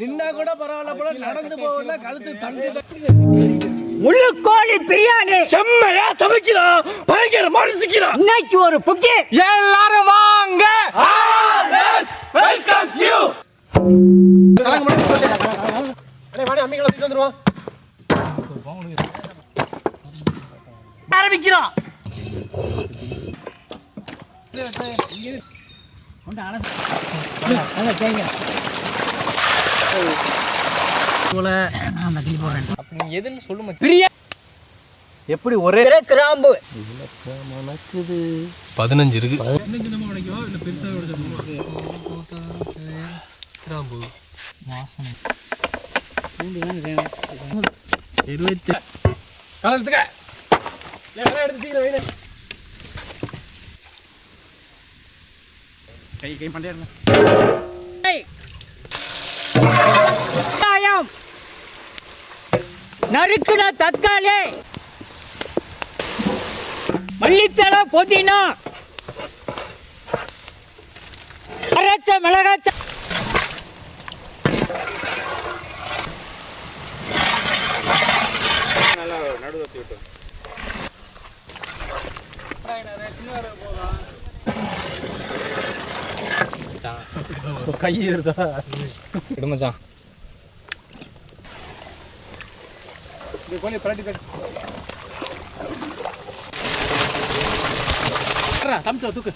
நின்னா கூட பரவாயில்ல போல நடந்து போவல கழுத்து தண்டு முள்ளுக்கோழி பிரியாணி செம்மையா சமைக்கிறோம் பயங்கரமா ரசிக்கிறோம். இன்னைக்கு ஒரு புட்டி எல்லாரும் வாங்க. Welcome you. சலங்க மட்டும் போடு. அடே வாடி அம்மிகளை தூக்கி வந்துருவோம். ஆரம்பிக்கிறோம். எப்படி ஒரே கிராம்பு 15 இருக்கு. கிராம்பு வாசனை 20 கலந்துக்க. எல்லாம் எடுத்து சீக்கிரம் வைங்க. கை பண்ணே இருங்க. வெங்காயம் நறுக்குன தக்காளி மல்லித்தழை புதினா அரைச்ச மிளகாய் கை எடுத்தா இடுமச்சான் இது கோலி பரட்டி கட் அரா தம்சா தூக்கு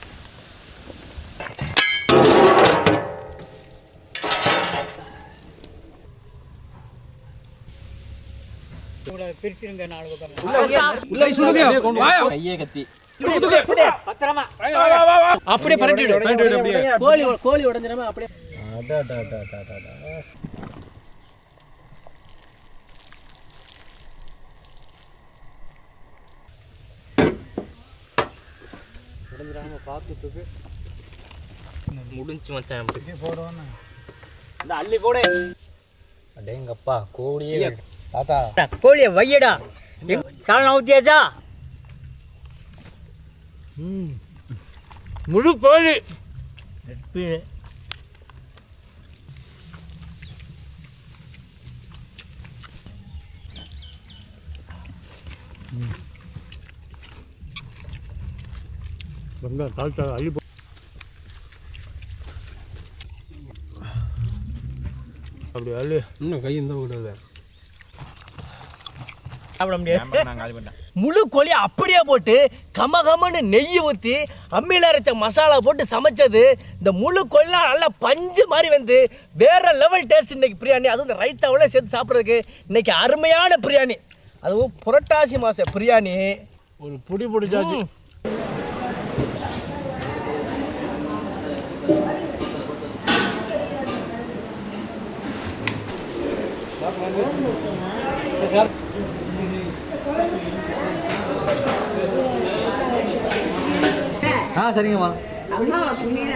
பிரிச்சிருங்க நாலு பக்கம் உள்ள சுடுங்க வாயா கையே கத்தி தூக்கு பத்திரமா அப்படியே பரட்டிடு அப்படியே கோழி உடைஞ்சிராம அப்படியே முடிஞ்சு மச்சான். அப்படி போடுவானே இந்த அள்ளி போடு. அடேங்கப்பா கோடியே தாத்தா கோழிய வையடா சாலனா ஊத்தியாச்சா முழு கோழி அள்ளி அப்படி அள்ளு இன்னும் கை இருந்தா விடாத சாப்பிட முடியாது. முழு கோழி அப்படியே போட்டு கமகமன்னு நெய் ஊற்றி அம்மியில் அரைச்ச மசாலா போட்டு சமைச்சது. இந்த முழு கோழிலாம் நல்லா பஞ்சு மாதிரி வந்து வேற லெவல் டேஸ்ட் இன்னைக்கு பிரியாணி. அதுவும் இந்த ரைத்தாவோட சேர்த்து சாப்பிட்றதுக்கு இன்னைக்கு அருமையான பிரியாணி. அதுவும் புரட்டாசி மாச பிரியாணி ஒரு புடி பிடிச்சாச்சு. சரிங்கம்மா. அம்மா புண்ணியல